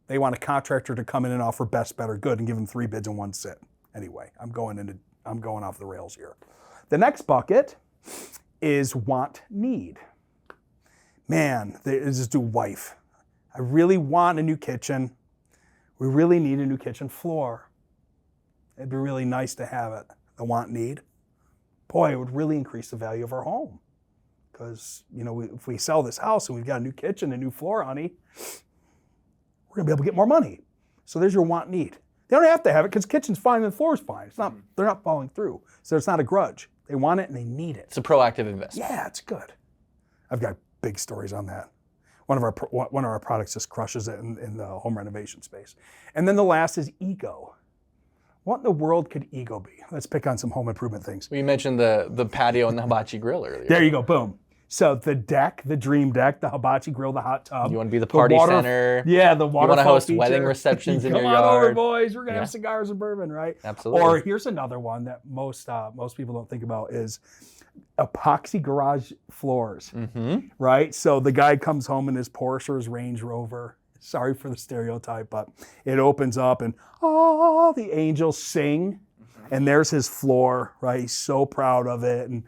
They want a contractor to come in and offer best, better, good, and give them 3 bids in one sit. Anyway, I'm going off the rails here. The next bucket is want, need. Man, this is wife. I really want a new kitchen. We really need a new kitchen floor. It'd be really nice to have it. The want, need. Boy, it would really increase the value of our home. Because, if we sell this house and we've got a new kitchen, a new floor, honey, we're going to be able to get more money. So there's your want, need. They don't have to have it because the kitchen's fine and the floor's fine. They're not following through. So it's not a grudge. They want it and they need it. It's a proactive investment. Yeah, it's good. I've got big stories on that. One of our products just crushes it in the home renovation space. And then the last is ego. What in the world could ego be? Let's pick on some home improvement things. We mentioned the patio and the hibachi grill earlier. There you go, boom. So the deck, the dream deck, the hibachi grill, the hot tub. You want to be the party center. Yeah, the waterfall. You want to host feature. wedding receptions in your yard. Come on over, boys. We're going to have cigars and bourbon, right? Absolutely. Or here's another one that most people don't think about is epoxy garage floors, right? So the guy comes home in his Porsche or his Range Rover. Sorry for the stereotype, but it opens up and the angels sing, and there's his floor, right? He's so proud of it, and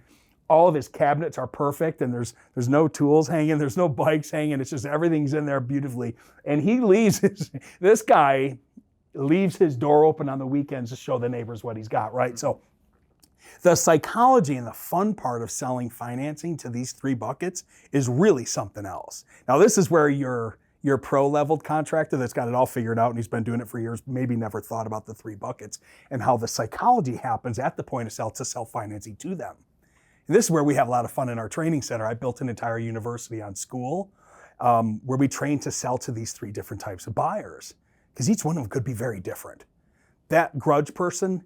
all of his cabinets are perfect, and there's no tools hanging, there's no bikes hanging, it's just everything's in there beautifully. And he leaves this guy leaves his door open on the weekends to show the neighbors what he's got, right? So the psychology and the fun part of selling financing to these 3 buckets is really something else. Now this is where your your pro-leveled contractor that's got it all figured out and he's been doing it for years, maybe never thought about the 3 buckets and how the psychology happens at the point of sale to sell financing to them. And this is where we have a lot of fun in our training center. I built an entire university on school where we train to sell to these 3 different types of buyers, because each one of them could be very different. That grudge person,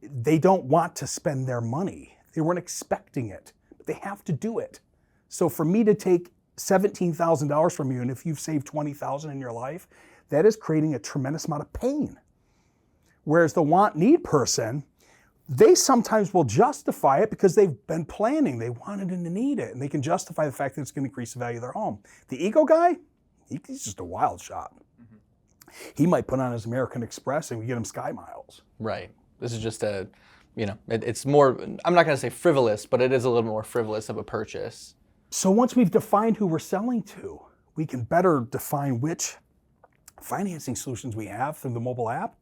they don't want to spend their money. They weren't expecting it, but they have to do it. So for me to take $17,000 from you, and if you've saved $20,000 in your life, that is creating a tremendous amount of pain. Whereas the want-need person, they sometimes will justify it because they've been planning. They wanted and need it, and they can justify the fact that it's going to increase the value of their home. The ego guy, he's just a wild shot. He might put on his American Express and we get him sky miles. Right. This is just a, it's more, I'm not going to say frivolous, but it is a little more frivolous of a purchase. So once we've defined who we're selling to, we can better define which financing solutions we have through the mobile app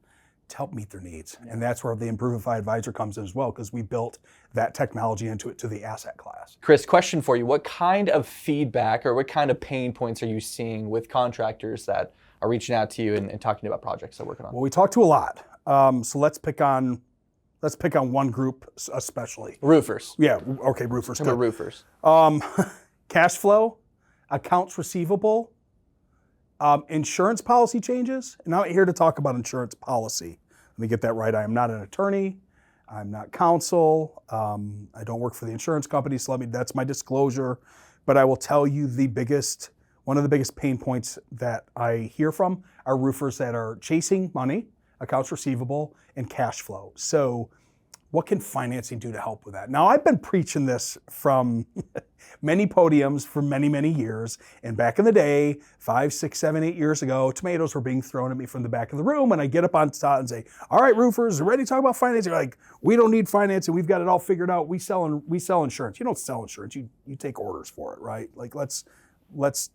to help meet their needs. And that's where the Improvifi advisor comes in as well, because we built that technology into it to the asset class. Chris, question for you. What kind of feedback or what kind of pain points are you seeing with contractors that are reaching out to you and talking about projects they're working on? Well, we talk to a lot. So let's pick on one group especially. Roofers. Yeah, okay, roofers. Talk about roofers. Cash flow, accounts receivable, insurance policy changes. And I'm here to talk about insurance policy. Let me get that right. I am not an attorney. I'm not counsel. I don't work for the insurance company, so that's my disclosure. But I will tell you one of the biggest pain points that I hear from are roofers that are chasing money, accounts receivable, and cash flow. So what can financing do to help with that? Now, I've been preaching this from many podiums for many, many years. And back in the day, 5, 6, 7, 8 years ago, tomatoes were being thrown at me from the back of the room. And I get up on top and say, all right, roofers, ready to talk about financing? They're like, we don't need financing. We've got it all figured out. We sell insurance. You don't sell insurance. You take orders for it, right? Like, let's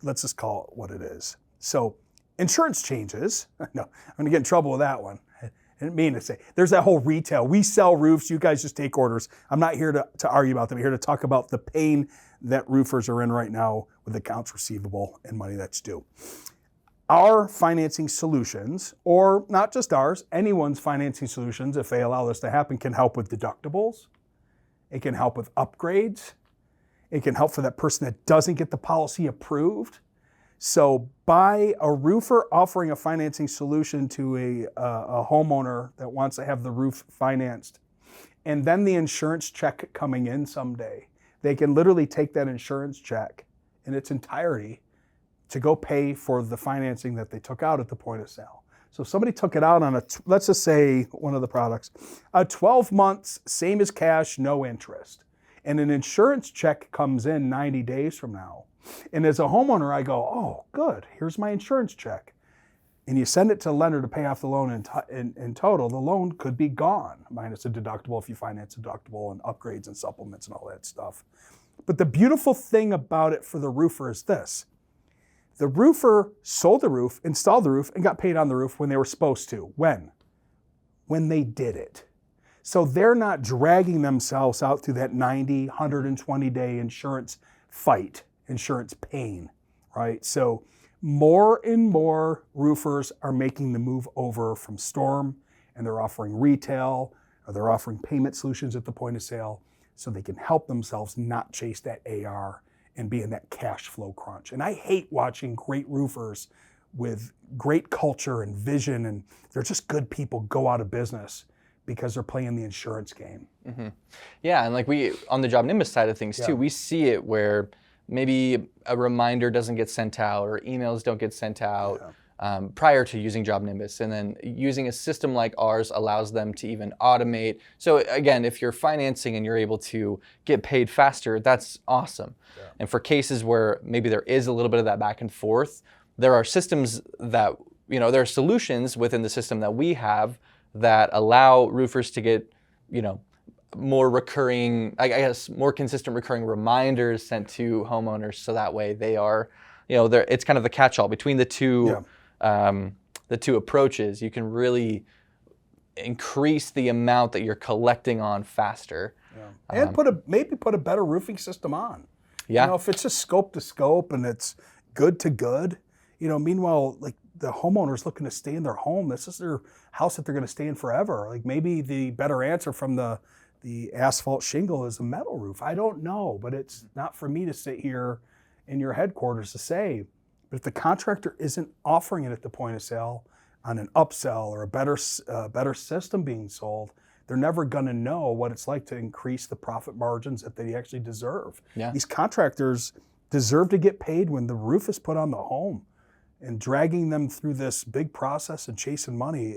just call it what it is. So insurance changes. No, I'm going to get in trouble with that one. I didn't mean to say. There's that whole retail. We sell roofs. You guys just take orders. I'm not here to argue about them. I'm here to talk about the pain that roofers are in right now with accounts receivable and money that's due. Our financing solutions, or not just ours, anyone's financing solutions, if they allow this to happen, can help with deductibles. It can help with upgrades. It can help for that person that doesn't get the policy approved. So by a roofer offering a financing solution to a homeowner that wants to have the roof financed, and then the insurance check coming in someday, they can literally take that insurance check in its entirety to go pay for the financing that they took out at the point of sale. So if somebody took it out on let's just say one of the products, 12 months, same as cash, no interest. And an insurance check comes in 90 days from now. And as a homeowner, I go, oh, good, here's my insurance check. And you send it to the lender to pay off the loan in total, the loan could be gone, minus a deductible if you finance a deductible and upgrades and supplements and all that stuff. But the beautiful thing about it for the roofer is this. The roofer sold the roof, installed the roof, and got paid on the roof when they were supposed to. When? When they did it. So they're not dragging themselves out through that 90, 120-day insurance fight, insurance pain, right? So more and more roofers are making the move over from storm, and they're offering retail, or they're offering payment solutions at the point of sale so they can help themselves not chase that AR and be in that cash flow crunch. And I hate watching great roofers with great culture and vision, and they're just good people, go out of business because they're playing the insurance game. Mm-hmm. Yeah, and like on the JobNimbus side of things too, we see it where maybe a reminder doesn't get sent out or emails don't get sent out prior to using JobNimbus. And then using a system like ours allows them to even automate. So again, if you're financing and you're able to get paid faster, that's awesome. Yeah. And for cases where maybe there is a little bit of that back and forth, there are systems that, there are solutions within the system that we have that allow roofers to get, more recurring, more consistent recurring reminders sent to homeowners, so that way they are, it's kind of the catch-all between the two, the two approaches. You can really increase the amount that you're collecting on faster, and maybe put a better roofing system on. Yeah, if it's just scope to scope and it's good to good, Meanwhile, like the homeowner's looking to stay in their home. This is their house that they're going to stay in forever. Like maybe the better answer from the asphalt shingle is a metal roof. I don't know, but it's not for me to sit here in your headquarters to say. But if the contractor isn't offering it at the point of sale on an upsell or a better system being sold, they're never going to know what it's like to increase the profit margins that they actually deserve. Yeah. These contractors deserve to get paid when the roof is put on the home. And dragging them through this big process and chasing money,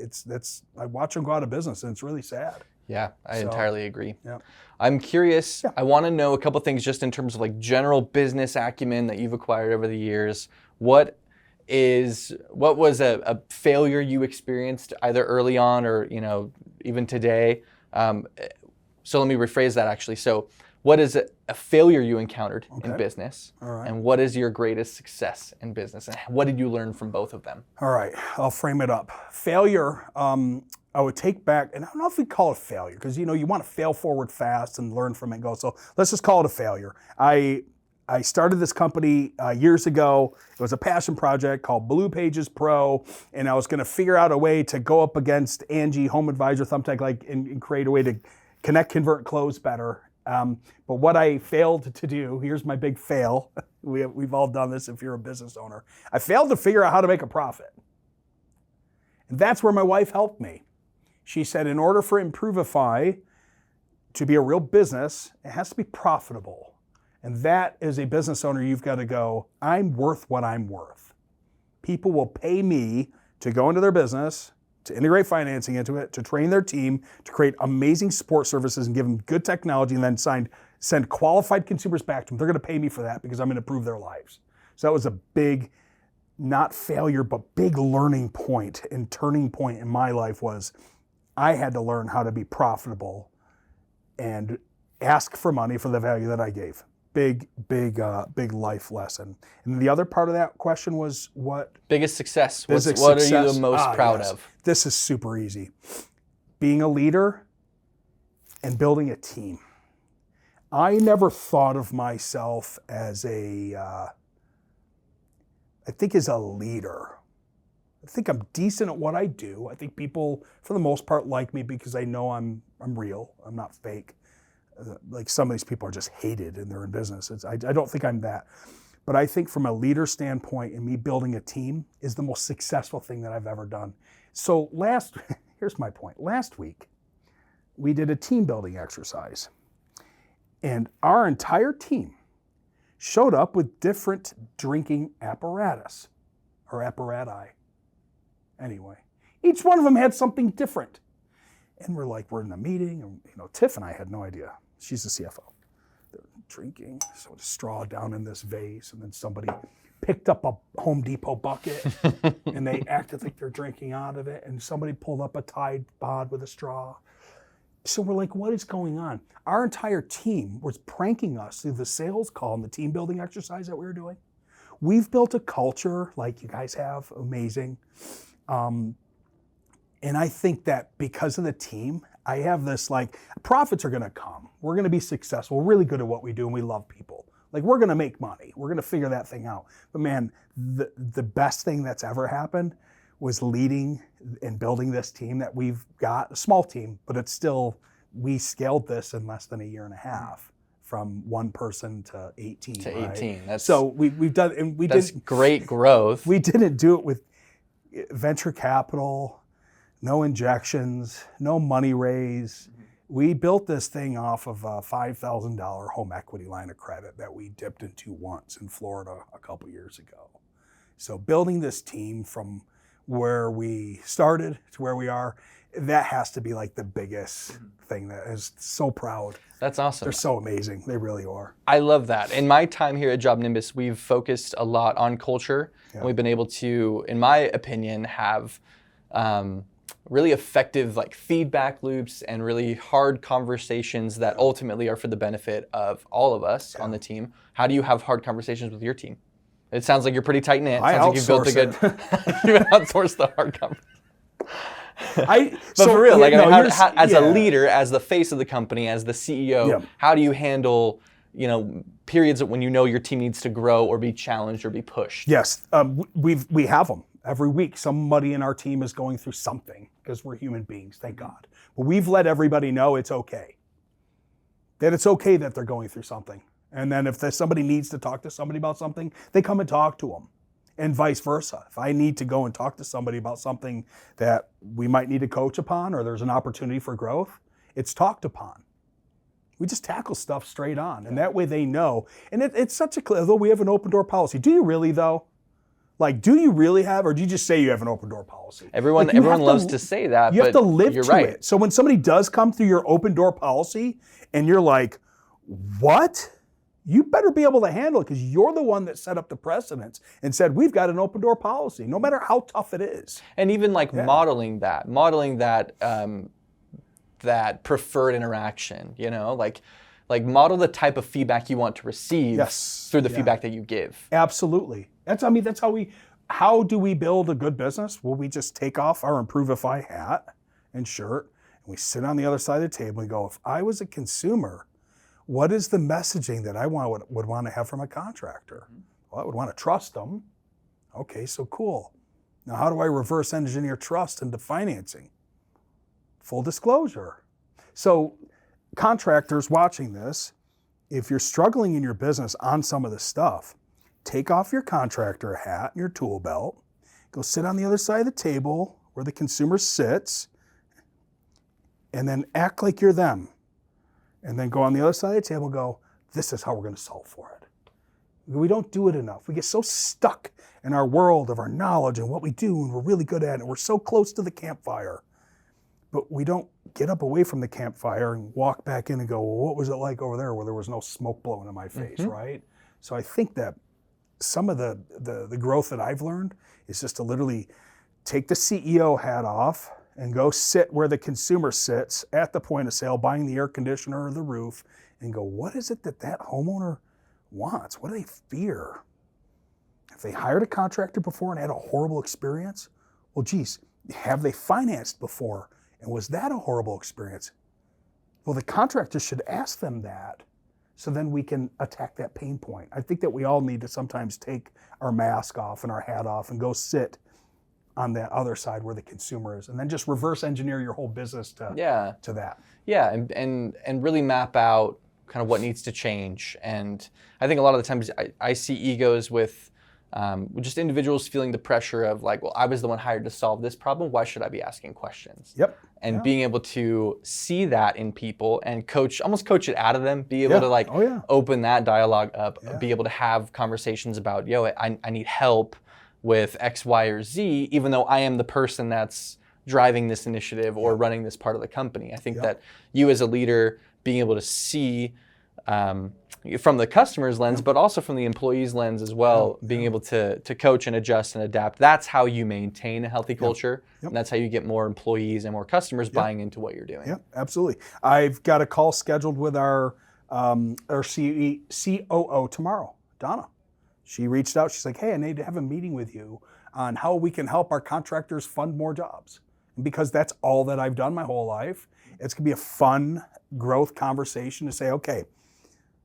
I watch them go out of business, and it's really sad. Yeah, I entirely agree. Yeah. I'm curious, I want to know a couple things just in terms of like general business acumen that you've acquired over the years. What was a failure you experienced either early on or, even today? So let me rephrase that actually. So what is a failure you encountered in business? All right. And what is your greatest success in business? And what did you learn from both of them? All right, I'll frame it up. Failure, I would take back, and I don't know if we call it failure, because you want to fail forward fast and learn from it and go. So let's just call it a failure. I started this company years ago. It was a passion project called Blue Pages Pro, and I was going to figure out a way to go up against Angie, Home Advisor, Thumbtack, and create a way to connect, convert, close better. But what I failed to do, here's my big fail. We've all done this if you're a business owner. I failed to figure out how to make a profit. And that's where my wife helped me. She said, in order for Improvifi to be a real business, it has to be profitable. And that, as a business owner, you've got to go, I'm worth what I'm worth. People will pay me to go into their business, to integrate financing into it, to train their team, to create amazing support services and give them good technology, and then send qualified consumers back to them. They're going to pay me for that because I'm going to improve their lives. So that was a big, not failure, but big learning point and turning point in my life was I had to learn how to be profitable and ask for money for the value that I gave. Big life lesson. And the other part of that question was what? Biggest success. What Success. are you the most proud of? This is super easy. Being a leader and building a team. I never thought of myself as as a leader. I think I'm decent at what I do. I think people, for the most part, like me because I know I'm real. I'm not fake. Like some of these people are just hated and they're in business. I don't think I'm that. But I think from a leader standpoint and me building a team is the most successful thing that I've ever done. So here's my point. Last week, we did a team building exercise. And our entire team showed up with different drinking apparatus, or apparati. Anyway, each one of them had something different. And we're in a meeting, and Tiff and I had no idea. She's the CFO. They're drinking, so a straw down in this vase, and then somebody picked up a Home Depot bucket, and they acted like they're drinking out of it, and somebody pulled up a Tide Pod with a straw. So we're like, what is going on? Our entire team was pranking us through the sales call and the team building exercise that we were doing. We've built a culture like you guys have, amazing. And I think that because of the team, I have this profits are going to come. We're going to be successful. We're really good at what we do and we love people. We're going to make money. We're going to figure that thing out. But man, the best thing that's ever happened was leading and building this team that we've got, a small team, but it's still, we scaled this in less than a year and a half from one person to 18. To 18. Right? So we've done, and that's great growth. We didn't do it with venture capital, no injections, no money raise. We built this thing off of a $5,000 home equity line of credit that we dipped into once in Florida a couple years ago. So building this team from where we started to where we are, that has to be the biggest thing that is so proud. That's awesome. They're so amazing. They really are. I love that. In my time here at JobNimbus, we've focused a lot on culture. Yeah. And we've been able to, in my opinion, have really effective feedback loops and really hard conversations that ultimately are for the benefit of all of us on the team. How do you have hard conversations with your team? It sounds like you're pretty tight knit. I sounds like you've built a good. You outsourced the hard conversation. But for real, as a leader, as the face of the company, as the CEO, how do you handle periods when you know your team needs to grow or be challenged or be pushed? Yes, we have them every week. Somebody in our team is going through something because we're human beings, thank God. But we've let everybody know it's okay. That it's okay that they're going through something. And then if somebody needs to talk to somebody about something, they come and talk to them. And vice versa. If I need to go and talk to somebody about something that we might need to coach upon or there's an opportunity for growth, it's talked upon. We just tackle stuff straight on. And that way they know. And it's such a, although we have an open door policy. Do you really though? Like, do you really have, or do you just say you have an open door policy? Everyone loves to say that, you have to live you're to right. it. So when somebody does come through your open door policy and you're like, what? You better be able to handle it because you're the one that set up the precedence and said, we've got an open door policy, no matter how tough it is. And even like modeling that that preferred interaction, like model the type of feedback you want to receive through the feedback that you give. Absolutely. That's how do we build a good business? Well, we just take off our Improvifi hat and shirt and we sit on the other side of the table and go, if I was a consumer, what is the messaging that I would want to have from a contractor? Well, I would want to trust them. Okay, so cool. Now, how do I reverse engineer trust into financing? Full disclosure. So contractors watching this, if you're struggling in your business on some of this stuff, take off your contractor hat and your tool belt, go sit on the other side of the table where the consumer sits, and then act like you're them. And then go on the other side of the table and go, this is how we're going to solve for it. We don't do it enough. We get so stuck in our world of our knowledge and what we do and we're really good at it. We're so close to the campfire. But we don't get up away from the campfire and walk back in and go, well, what was it like over there where there was no smoke blowing in my face, right? So I think that some of the growth that I've learned is just to literally take the CEO hat off and go sit where the consumer sits at the point of sale, buying the air conditioner or the roof, and go, what is it that homeowner wants? What do they fear? If they hired a contractor before and had a horrible experience, well, geez, have they financed before? And was that a horrible experience? Well, the contractor should ask them that so then we can attack that pain point. I think that we all need to sometimes take our mask off and our hat off and go sit on that other side where the consumer is, and then just reverse engineer your whole business to that. Yeah, and really map out kind of what needs to change. And I think a lot of the times I see egos with just individuals feeling the pressure of like, well, I was the one hired to solve this problem. Why should I be asking questions? Yep. And being able to see that in people and almost coach it out of them, be able to open that dialogue up, be able to have conversations about, I need help with X, Y, or Z, even though I am the person that's driving this initiative or running this part of the company. I think that you as a leader being able to see from the customer's lens, but also from the employee's lens as well, being able to coach and adjust and adapt. That's how you maintain a healthy culture. And that's how you get more employees and more customers buying into what you're doing. Yeah, absolutely. I've got a call scheduled with our COO tomorrow, Donna. She reached out, she's like, hey, I need to have a meeting with you on how we can help our contractors fund more jobs. And because that's all that I've done my whole life, it's gonna be a fun growth conversation to say, okay,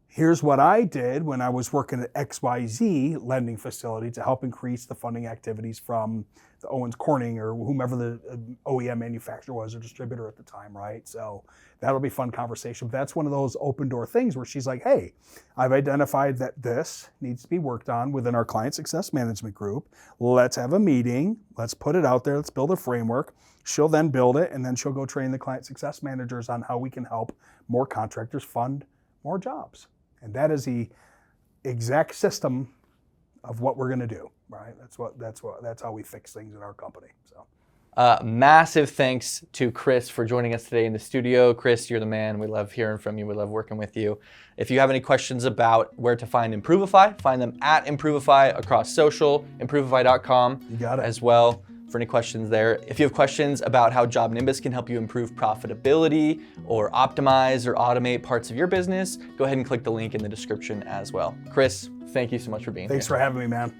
here's what I did when I was working at XYZ lending facility to help increase the funding activities from the Owens Corning or whomever the OEM manufacturer was or distributor at the time, right? So that'll be a fun conversation. But that's one of those open door things where she's like, hey, I've identified that this needs to be worked on within our client success management group. Let's have a meeting. Let's put it out there. Let's build a framework. She'll then build it, and then she'll go train the client success managers on how we can help more contractors fund more jobs. And that is the exact system of what we're going to do, right? That's how we fix things in our company. So, massive thanks to Chris for joining us today in the studio. Chris, you're the man. We love hearing from you. We love working with you. If you have any questions about where to find Improvifi, find them at Improvifi across social, improvifi.com. You got it. As well. For any questions there. If you have questions about how JobNimbus can help you improve profitability or optimize or automate parts of your business, go ahead and click the link in the description as well. Chris, thank you so much for being here. Thanks for having me, man.